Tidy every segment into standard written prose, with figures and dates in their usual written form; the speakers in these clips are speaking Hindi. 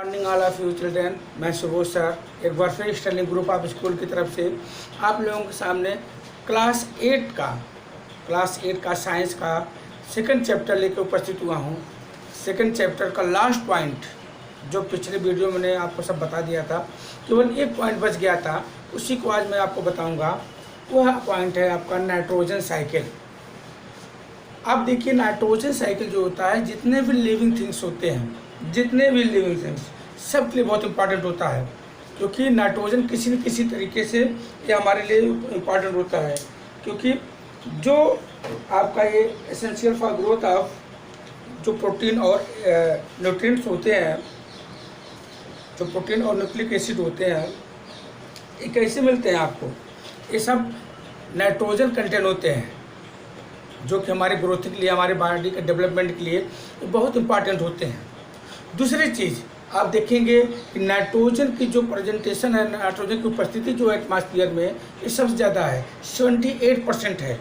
Morning all of you children. मैं सुबोध सर एक बार फिर स्टर्लिंग ग्रुप ऑफ स्कूल की तरफ से आप लोगों के सामने क्लास 8 का साइंस का सेकंड चैप्टर लेकर उपस्थित हुआ हूँ। सेकंड चैप्टर का लास्ट पॉइंट जो पिछले वीडियो में मैंने आपको सब बता दिया था, केवल एक पॉइंट बच गया था, उसी को आज मैं आपको बताऊँगा। वह पॉइंट है आपका नाइट्रोजन साइकिल। अब देखिए, नाइट्रोजन साइकिल जो होता है, जितने भी लिविंग थिंग्स होते हैं, जितने भी लिविंग थिंग्स सबके लिए बहुत इंपॉर्टेंट होता है, क्योंकि नाइट्रोजन किसी न किसी तरीके से ये हमारे लिए इम्पॉर्टेंट होता है। क्योंकि जो आपका ये एसेंशियल फॉर ग्रोथ ऑफ जो प्रोटीन और न्यूट्रिएंट्स होते हैं, जो प्रोटीन और न्यूक्लिक एसिड होते हैं, ये कैसे मिलते हैं आपको? ये सब नाइट्रोजन कंटेंट होते हैं, जो कि हमारे ग्रोथ के लिए, हमारे बॉडी के डेवलपमेंट के लिए बहुत इंपॉर्टेंट होते हैं। दूसरी चीज़ आप देखेंगे कि नाइट्रोजन की जो प्रेजेंटेशन है, नाइट्रोजन की उपस्थिति जो है एटमॉस्फेयर में, ये सबसे ज़्यादा है, 78% है।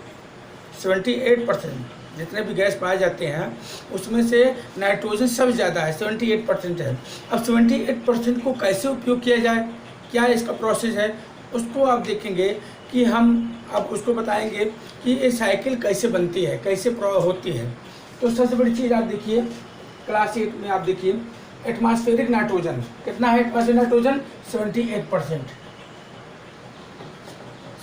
78% जितने भी गैस पाए जाते हैं उसमें से नाइट्रोजन सबसे ज़्यादा है, 78% है। अब 78% को कैसे उपयोग किया जाए, क्या इसका प्रोसेस है, उसको आप देखेंगे कि हम अब उसको बताएंगे कि ये साइकिल कैसे बनती है, कैसे होती है। तो सबसे बड़ी चीज़ आप देखिए, क्लास 8 में आप देखिए एटमॉस्फेरिक नाइट्रोजन कितना है? Atmospheric nitrogen 78%।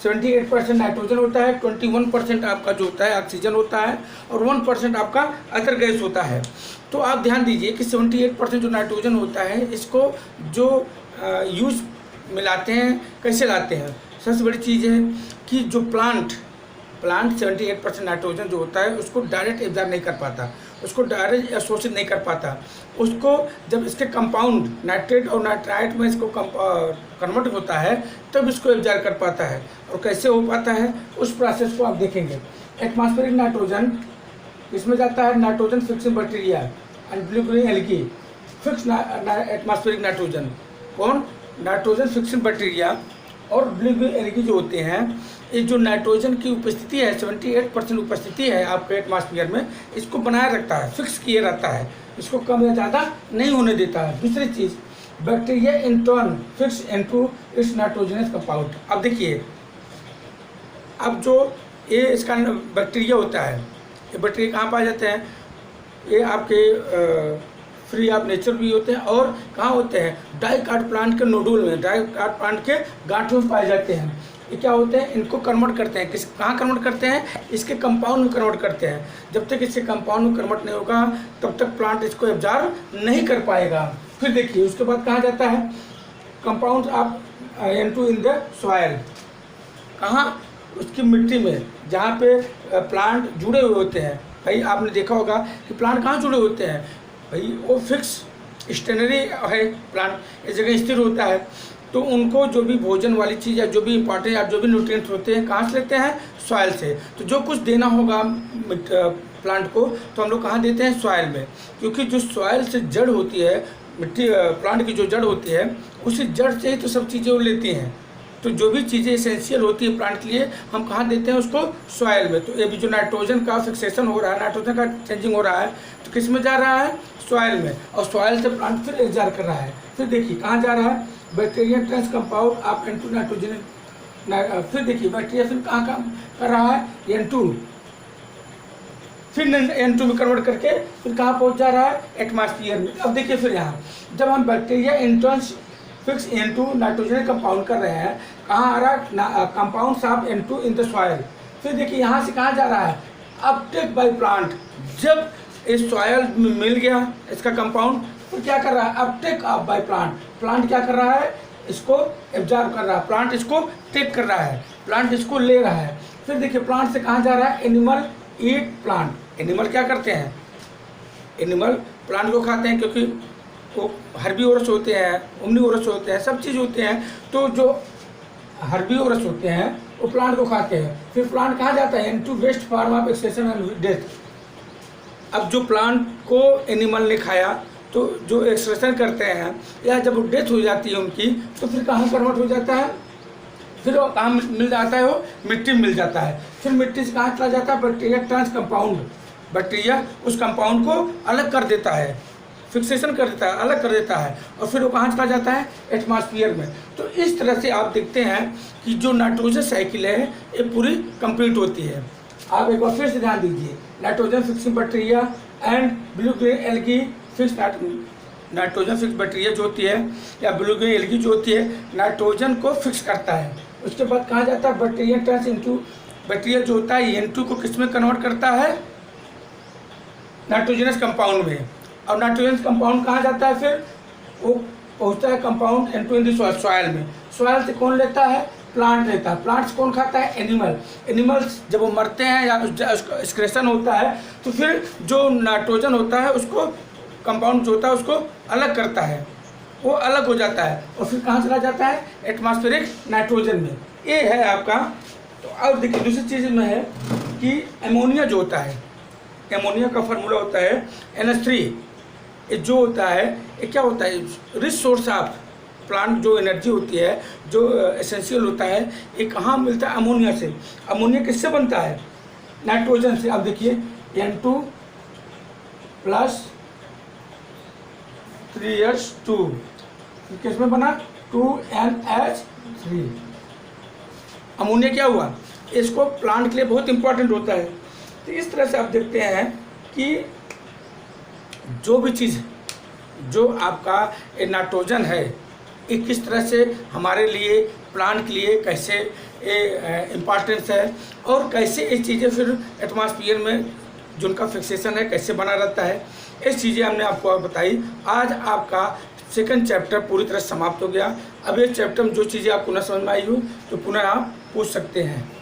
78% नाइट्रोजन होता है, 21% आपका जो होता है ऑक्सीजन होता है, और 1% आपका अदर गैस होता है। तो आप ध्यान दीजिए कि 78% जो नाइट्रोजन होता है, इसको जो यूज मिलाते हैं, कैसे लाते हैं? सबसे बड़ी चीज़ है कि जो प्लांट 78% नाइट्रोजन जो होता है उसको डायरेक्ट एब्जॉर्ब नहीं कर पाता, उसको डायरेक्ट अवशोषित नहीं कर पाता। उसको जब इसके कंपाउंड नाइट्रेट और नाइट्राइट में इसको कन्वर्ट होता है, तब इसको एब्जॉर्ब कर पाता है। और कैसे हो पाता है, उस प्रोसेस को आप देखेंगे। एटमॉस्फेरिक नाइट्रोजन इसमें जाता है nitrogen fixing bacteria and blue green algae fix atmospheric nitrogen. कौन? नाइट्रोजन फिक्सिंग बैक्टीरिया और ब्लू ग्रीन एल्गी जो होते हैं, ये जो नाइट्रोजन की उपस्थिति है, 78% उपस्थिति है आपके एटमॉस्फेयर में, इसको बनाए रखता है, फिक्स किए रहता है, इसको कम या ज़्यादा नहीं होने देता है। दूसरी चीज़, bacteria in turn fix into its nitrogenous compound. अब देखिए, अब जो ये इसका बैक्टीरिया होता है, ये बैक्टीरिया कहाँ पाए जाते हैं? ये आपके फ्री ऑफ नेचर भी होते हैं, और कहाँ होते हैं? डाइकाट प्लांट के नोडुल में, डाइकाट प्लांट के गांठों में पाए जाते हैं। ये क्या होते हैं? इनको कन्वर्ट करते हैं, कहाँ कन्वर्ट करते हैं? इसके कंपाउंड में कन्वर्ट करते हैं। जब तक इसके कंपाउंड में कन्वर्ट नहीं होगा, तब तक प्लांट इसको एब्जॉर्ब नहीं कर पाएगा। फिर देखिए, उसके बाद कहाँ जाता है? कंपाउंड आप इनटू इन द सॉइल। कहाँ? उसकी मिट्टी में, जहाँ पे प्लांट जुड़े हुए होते हैं। भाई आपने देखा होगा कि प्लांट कहाँ जुड़े होते हैं? भाई वो फिक्स स्टेनरी है, प्लांट इस जगह स्थिर होता है। तो उनको जो भी भोजन वाली चीज़ या जो भी इंपॉर्टेंट या जो भी न्यूट्रिएंट्स होते हैं, कहाँ से लेते हैं? सॉइल से। तो जो कुछ देना होगा प्लांट को, तो हम लोग कहाँ देते हैं? सॉइल में। क्योंकि जो सॉइल से जड़ होती है, मिट्टी प्लांट की जो जड़ होती है, उसी जड़ से ही तो सब चीज़ें वो लेती हैं। तो जो भी चीज़ें एसेंशियल होती है प्लांट के लिए, हम कहाँ देते हैं? उसको सॉइल में। तो ये भी जो नाइट्रोजन का फिक्सेशन हो रहा है, नाइट्रोजन का चेंजिंग हो रहा है, तो किस में जा रहा है? सॉइल में। और सॉइल से प्लांट फिर एब्जॉर्ब कर रहा है। फिर देखिए कहाँ जा रहा है? बैक्टीरिया ट्रांस कंपाउंड आप इनटू नाइट्रोजन। फिर देखिए बैक्टीरिया फिर कहाँ काम कर रहा है? N2, फिर N2 में कन्वर्ट करके फिर कहाँ पहुँच जा रहा है? एटमॉस्फेयर में। अब देखिए फिर यहाँ जब हम bacteria entrance fix N2 nitrogen compound कर रहे हैं, कहाँ आ रहा है? Compounds of N2 in the soil. फिर देखिए यहाँ से कहाँ जा रहा है? Uptake by plant. जब इस सॉइल में मिल गया इसका कंपाउंड, तो क्या कर रहा है? Uptake of by plant. Plant क्या कर रहा है? इसको एब्जॉर्ब कर रहा है, प्लांट इसको टेक कर रहा है, प्लांट इसको ले रहा है। फिर देखिए प्लांट से कहाँ जा रहा है? Animal eat plant. एनिमल क्या करते हैं? एनिमल प्लांट को खाते हैं, क्योंकि वो हर्बीवोरस होते हैं, ओमनीवोरस होते हैं, सब चीज़ होते हैं। तो जो हर्बीवोरस होते हैं वो प्लांट को खाते हैं। फिर प्लांट कहाँ जाता है? Into waste form of excretion and death. अब जो प्लांट को एनिमल ने खाया, तो जो एक्सक्रीशन करते हैं या जब वो डेथ हो जाती है उनकी, तो फिर कहाँ कन्वर्ट हो जाता है? फिर वो कहाँ मिल जाता है? वो मिट्टी में मिल जाता है। फिर मिट्टी से कहाँ चला जाता है? Bacteria trans compound. बैक्टीरिया उस कंपाउंड को अलग कर देता है, फिक्सेशन कर देता है, अलग कर देता है, और फिर वो कहाँ चला जाता है, एटमॉस्फेयर में। तो इस तरह से आप देखते हैं कि जो नाइट्रोजन साइकिल है ये पूरी कंप्लीट होती है। आप एक बार फिर से ध्यान दीजिए, nitrogen fixing bacteria and blue green algae fix nitrogen fix bacteria जो होती है या ब्लू ग्रीन एल्गी जो होती है नाइट्रोजन को फिक्स करता है। उसके बाद कहाँ जाता है, बैक्टीरिया टर्न्स इनटू, बैक्टीरिया जो होता है N2 को किस में कन्वर्ट करता है, नाइट्रोजनस कंपाउंड में। और नाइट्रोजनस कंपाउंड कहाँ जाता है, फिर वो पहुँचता है compound N2 in the soil में। सॉइल से कौन लेता है, प्लांट लेता है। प्लांट्स कौन खाता है, एनिमल। एनिमल्स जब वो मरते हैं या उसका एक्सक्रेशन होता है तो फिर जो नाइट्रोजन होता है उसको कंपाउंड जो होता है उसको अलग करता है, वो अलग हो जाता है और फिर कहाँ चला जाता है, एटमॉस्फेरिक नाइट्रोजन में। ये है आपका। तो अब देखिए दूसरी चीज़ में है कि एमोनिया जो होता है, एमोनिया का फार्मूला होता है NH3। ये जो होता है ये क्या होता है, रिच सोर्स ऑफ प्लांट जो एनर्जी होती है, जो एसेंशियल होता है, ये कहाँ मिलता है, अमोनिया से। अमोनिया किससे बनता है, नाइट्रोजन से। अब देखिए N2 प्लस 3H2 किस में बना, 2NH3। अमोनिया क्या हुआ, इसको प्लांट के लिए बहुत इंपॉर्टेंट होता है। तो इस तरह से आप देखते हैं कि जो भी चीज़ जो आपका नाइट्रोजन है ये किस तरह से हमारे लिए, प्लांट के लिए कैसे इम्पॉर्टेंस है और कैसे ये चीज़ें फिर एटमॉस्फेयर में जो उनका फिक्सेशन है कैसे बना रहता है, ये चीज़ें हमने आपको बताई। आज आपका सेकंड चैप्टर पूरी तरह समाप्त हो गया। अब ये चैप्टर में जो चीज़ें आपको न समझ में आई हो तो पुनः आप पूछ सकते हैं।